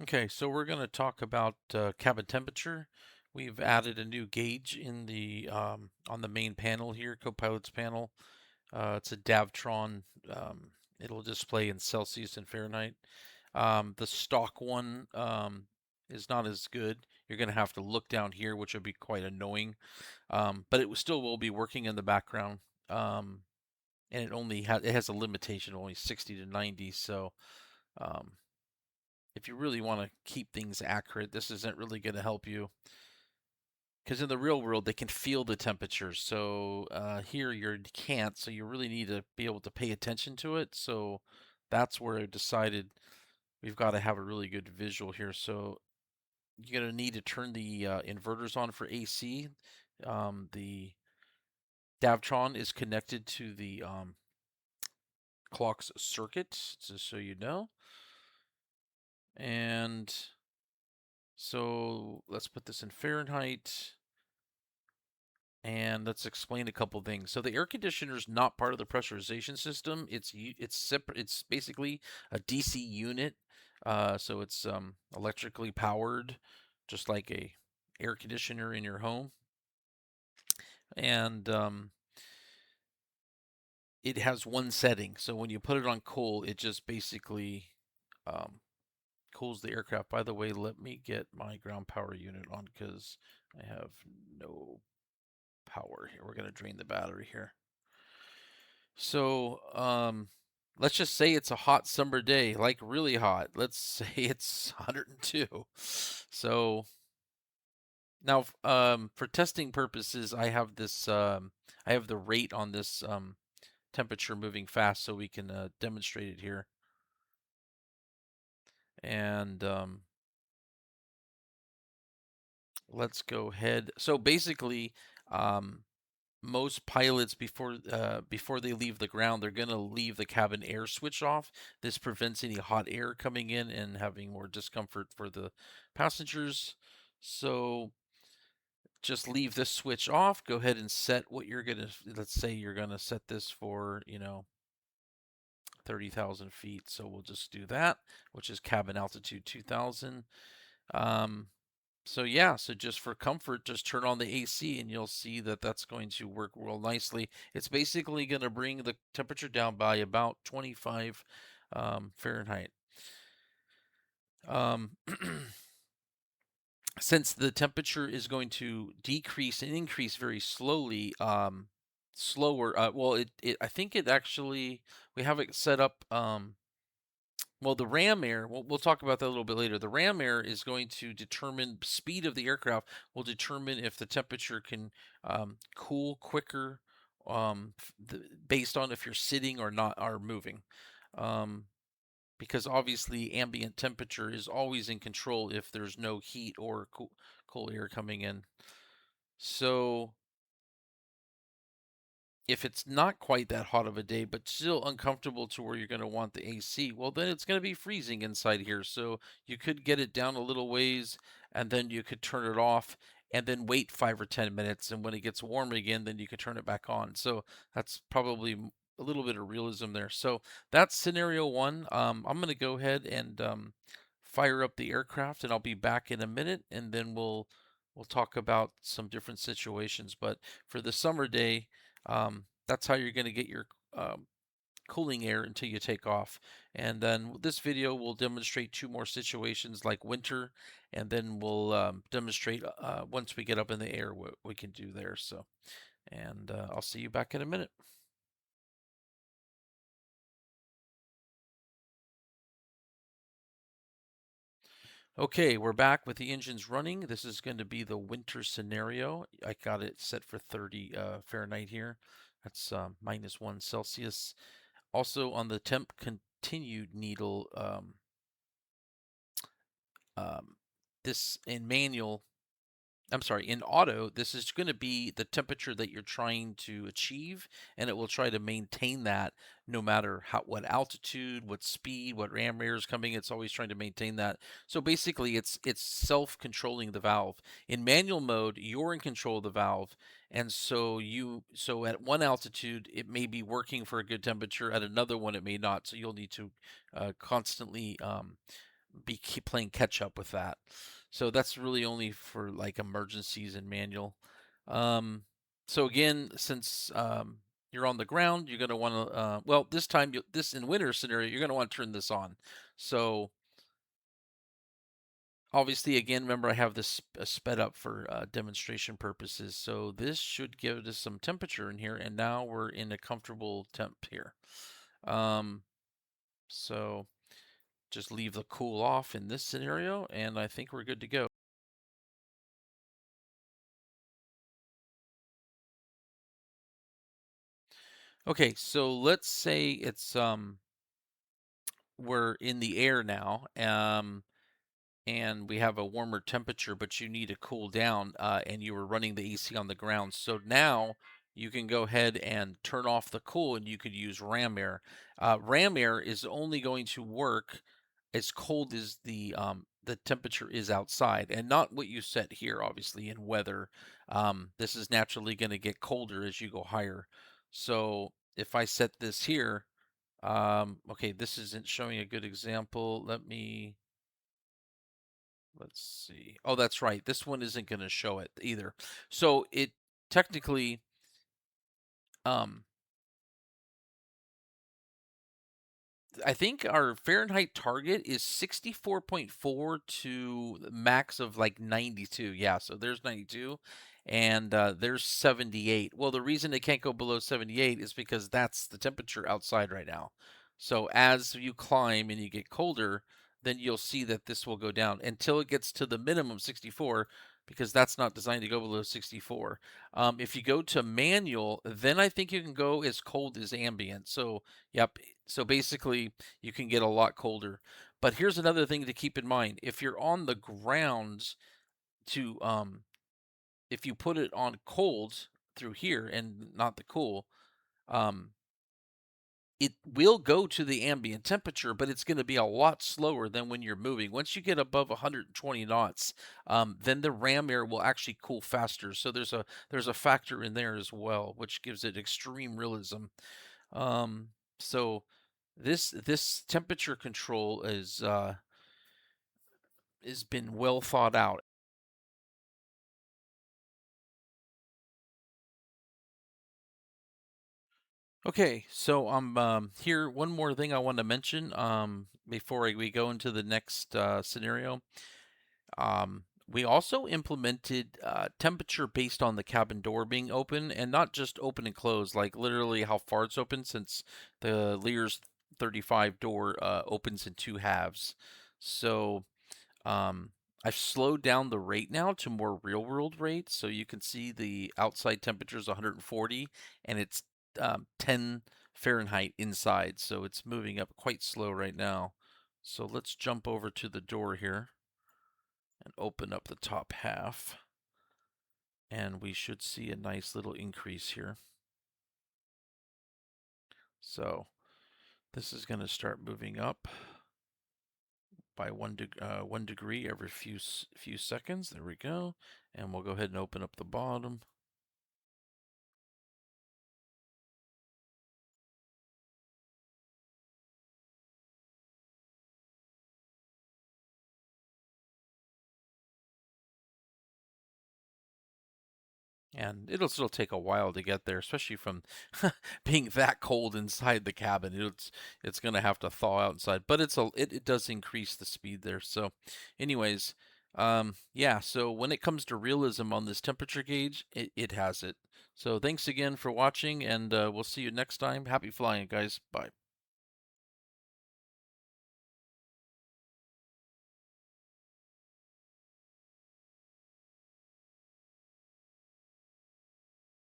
Okay, so we're going to talk about cabin temperature. We've added a new gauge in the on the main panel here, Copilot's panel. It's a Davtron. It'll display in Celsius and Fahrenheit. The stock one is not as good. You're going to have to look down here, which will be quite annoying. But still will be working in the background. Um, and it has a limitation of only 60 to 90. So um, if you really want to keep things accurate, this isn't really going to help you because in the real world they can feel the temperature. So here you can't. So you really need to be able to pay attention to it. So that's where I decided we've got to have a really good visual here. So you're going to need to turn the inverters on for AC. The Davtron is connected to the clock's circuit, just so you know. And so let's put this in Fahrenheit. And let's explain a couple things. So the air conditioner is not part of the pressurization system. It's separate. It's basically a DC unit. So it's electrically powered, just like a air conditioner in your home. And it has one setting. So when you put it on cool, it just basically um, cools the aircraft. By the way, let me get my ground power unit on because I have no power here. We're going to drain the battery here. So, let's just say it's a hot summer day, like really hot. Let's say it's 102. So now, for testing purposes, I have the rate on this temperature moving fast, so we can demonstrate it here. And let's go ahead. So basically, um, most pilots before they leave the ground, they're going to leave the cabin air switch off. This prevents any hot air coming in and having more discomfort for the passengers. So just leave this switch off. Go ahead and set what you're going to, let's say you're going to set this for, 30,000 feet. So we'll just do that, which is cabin altitude 2,000. Um, so yeah, so just for comfort, just turn on the AC and you'll see that that's going to work real nicely. It's basically going to bring the temperature down by about 25 Fahrenheit. Um, since the temperature is going to decrease and increase very slowly, slower. Well, I think it actually we have it set up. Well, the ram air, we'll talk about that a little bit later. The ram air is going to determine speed of the aircraft, will determine if the temperature can cool quicker based on if you're sitting or not or moving. Um, because obviously ambient temperature is always in control if there's no heat or cool air coming in. So if it's not quite that hot of a day, but still uncomfortable to where you're going to want the AC, well, then it's going to be freezing inside here. So you could get it down a little ways and then you could turn it off and then wait 5 or 10 minutes. And when it gets warm again, then you can turn it back on. So that's probably a little bit of realism there. So that's scenario one. I'm going to go ahead and fire up the aircraft and I'll be back in a minute and then we'll talk about some different situations. But for the summer day, that's how you're going to get your cooling air until you take off. And then this video will demonstrate two more situations like winter, and then we'll demonstrate once we get up in the air what we can do there. So, and I'll see you back in a minute. Okay, we're back with the engines running. This is going to be the winter scenario. I got it set for 30 Fahrenheit here. That's -1 Celsius. Also on the temp continued needle, um, this in manual, I'm sorry, in auto, this is going to be the temperature that you're trying to achieve, and it will try to maintain that no matter what altitude, what speed, what ram air is coming. It's always trying to maintain that. So basically, it's self-controlling the valve. In manual mode, you're in control of the valve, and so at one altitude, it may be working for a good temperature. At another one, it may not. So you'll need to constantly be playing catch up with that. So that's really only for like emergencies and manual. Um, so again, since you're on the ground, you're going to want to, well, this time, this in winter scenario, you're going to want to turn this on. So obviously, again, remember I have this sped up for demonstration purposes. So this should give us some temperature in here, and now we're in a comfortable temp here. Um, so just leave the cool off in this scenario, and I think we're good to go. Okay, so let's say it's we're in the air now, and we have a warmer temperature, but you need to cool down, and you were running the AC on the ground. So now you can go ahead and turn off the cool, and you could use ram air. Ram air is only going to work as cold as the temperature is outside, and not what you set here, obviously, in weather. This is naturally going to get colder as you go higher. So if I set this here, okay, this isn't showing a good example. Let's see. Oh, that's right. This one isn't going to show it either. So it technically, um, I think our Fahrenheit target is 64.4 to the max of like 92. Yeah, so there's 92 and there's 78. Well, the reason it can't go below 78 is because that's the temperature outside right now. So as you climb and you get colder, then you'll see that this will go down until it gets to the minimum 64 because that's not designed to go below 64. If you go to manual, then I think you can go as cold as ambient. So, yep, so basically, you can get a lot colder. But here's another thing to keep in mind. If you're on the ground to if you put it on cold through here and not the cool, um it will go to the ambient temperature, but it's going to be a lot slower than when you're moving. Once you get above 120 knots, then the ram air will actually cool faster. So there's a factor in there as well, which gives it extreme realism. Um, so this temperature control is been well thought out. Okay, so I'm here. One more thing I want to mention before we go into the next scenario. We also implemented temperature based on the cabin door being open and not just open and closed, like literally how far it's open, since the Lear's 35 door opens in two halves. So Um, I've slowed down the rate now to more real world rates. So you can see the outside temperature is 140 and it's 10 Fahrenheit inside. So it's moving up quite slow right now. So let's jump over to the door here and open up the top half. And we should see a nice little increase here. So this is going to start moving up by 1 degree every few seconds. There we go. And we'll go ahead and open up the bottom. And it'll still take a while to get there, especially from being that cold inside the cabin. It's gonna have to thaw out inside, but it does increase the speed there. So, anyways, yeah. So when it comes to realism on this temperature gauge, it has it. So thanks again for watching, and we'll see you next time. Happy flying, guys. Bye.